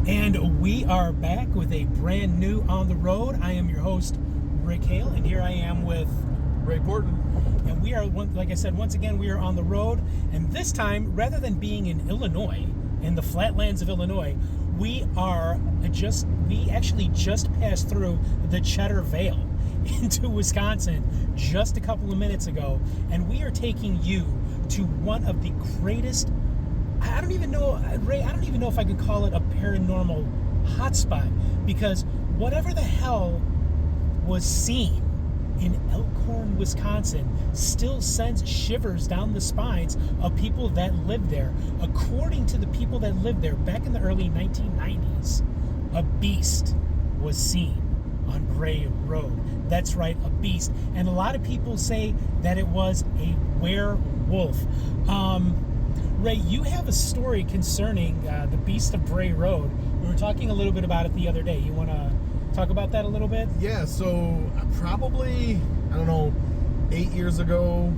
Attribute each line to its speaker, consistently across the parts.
Speaker 1: And we are back with a brand new On the Road. I am your host, Rick Hale, and here I am with
Speaker 2: Ray Porton.
Speaker 1: And we are, like I said, once again, we are on the road. And this time, rather than being in Illinois, in the flatlands of Illinois, we actually just passed through the Cheddar Vale into Wisconsin just a couple of minutes ago. And we are taking you to one of the greatest, I don't even know, Ray, I don't even know if I could call it a paranormal hotspot, because whatever the hell was seen in Elkhorn, Wisconsin, still sends shivers down the spines of people that live there. According to the people that lived there back in the early 1990s, a beast was seen on Bray Road. That's right, a beast. And a lot of people say that it was a werewolf. Ray, you have a story concerning the beast of Bray Road. We were talking a little bit about it the other day. You want to talk about that a little bit?
Speaker 2: Yeah, so probably, 8 years ago,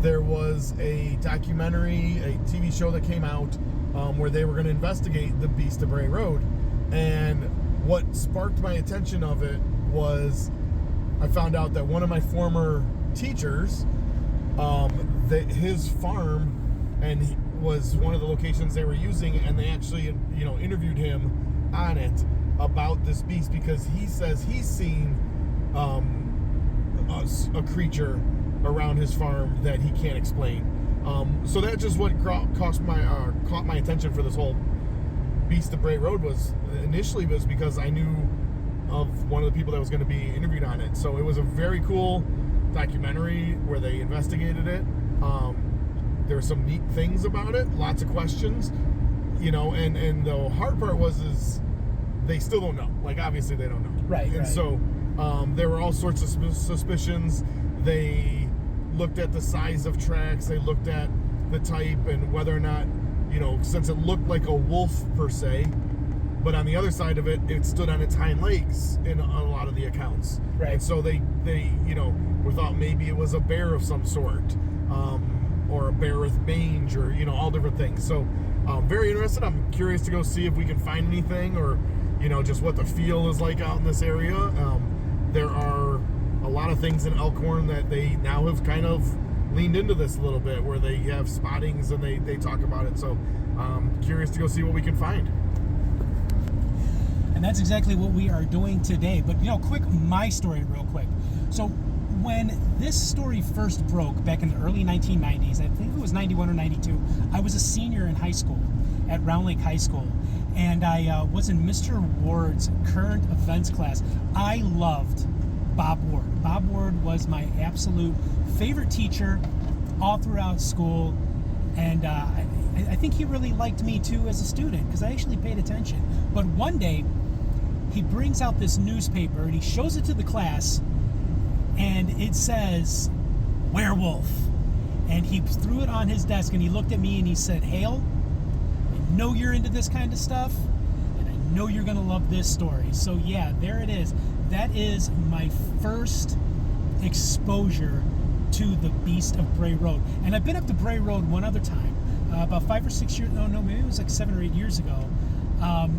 Speaker 2: there was a documentary, a TV show that came out where they were going to investigate the beast of Bray Road. And what sparked my attention of it was I found out that one of my former teachers, his farm was one of the locations they were using, and they actually, interviewed him on it about this beast, because he says he's seen a creature around his farm that he can't explain. So that's just what caught my attention for this whole beast of Bray Road was because I knew of one of the people that was going to be interviewed on it. So it was a very cool documentary where they investigated it. There were some neat things about it, lots of questions, and the hard part is they still don't know. Like, obviously they don't know.
Speaker 1: Right.
Speaker 2: And so there were all sorts of suspicions. They looked at the size of tracks. They looked at the type and whether or not, since it looked like a wolf per se, but on the other side of it, it stood on its hind legs in a lot of the accounts.
Speaker 1: Right.
Speaker 2: And so they we thought maybe it was a bear of some sort, or a bear with mange, or, all different things. So very interested. I'm curious to go see if we can find anything, or, just what the feel is like out in this area. There are a lot of things in Elkhorn that they now have kind of leaned into this a little bit, where they have spottings and they talk about it. So curious to go see what we can find.
Speaker 1: And that's exactly what we are doing today. But, my story real quick. So when this story first broke back in the early 1990s, I think it was 91 or 92, I was a senior in high school at Round Lake High School. And I was in Mr. Ward's current events class. I loved Bob Ward. Bob Ward was my absolute favorite teacher all throughout school. And I think he really liked me too as a student, because I actually paid attention. But one day, he brings out this newspaper and he shows it to the class, and it says werewolf. And he threw it on his desk, and he looked at me and he said, "Hale, I know you're into this kind of stuff, and I know you're going to love this story." So yeah, there it is. That is my first exposure to the beast of Bray Road. And I've been up to Bray Road one other time, about 5 or 6 years, no, maybe it was like 7 or 8 years ago.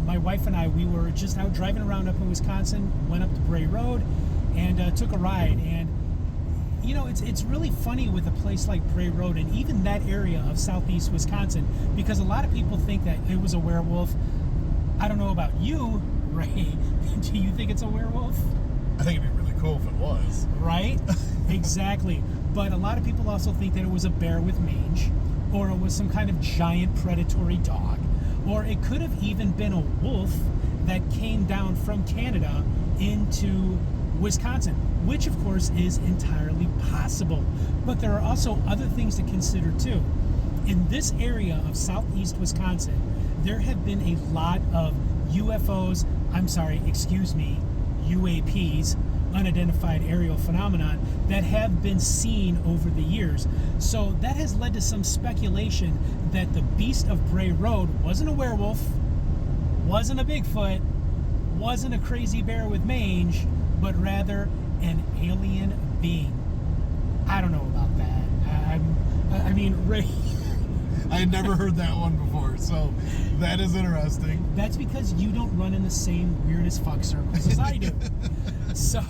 Speaker 1: My wife and I, we were just out driving around up in Wisconsin, went up to Bray Road, and took a ride. And it's really funny with a place like Bray Road, and even that area of southeast Wisconsin, because a lot of people think that it was a werewolf. I don't know about you, Ray. Do you think it's a werewolf?
Speaker 2: I think it'd be really cool if it was.
Speaker 1: Right? Exactly. But a lot of people also think that it was a bear with mange, or it was some kind of giant predatory dog, or it could have even been a wolf that came down from Canada into Wisconsin, which of course is entirely possible. But there are also other things to consider too. In this area of southeast Wisconsin, there have been a lot of UFOs, UAPs, unidentified aerial phenomenon, that have been seen over the years. So that has led to some speculation that the beast of Bray Road wasn't a werewolf, wasn't a Bigfoot, wasn't a crazy bear with mange, but rather an alien being. I don't know about that. I mean, Ray...
Speaker 2: I had never heard that one before, so That is interesting.
Speaker 1: That's because you don't run in the same weird as fuck circles as I do. So,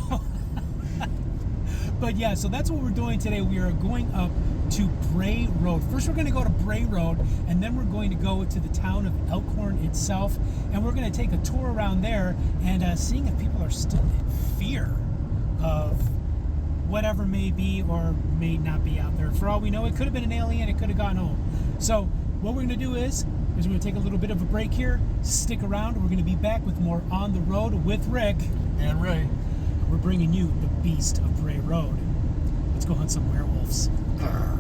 Speaker 1: but yeah, so that's what we're doing today. We are going up to Bray Road. First, we're going to go to Bray Road, and then we're going to go to the town of Elkhorn itself, and we're going to take a tour around there and seeing if people are still in fear of whatever may be or may not be out there. For all we know, it could have been an alien. It could have gone home. So what we're going to do is we're going to take a little bit of a break here. Stick around. We're going to be back with more On the Road with Rick
Speaker 2: and Ray.
Speaker 1: We're bringing you the beast of Bray Road. Let's go hunt some werewolves. Grr.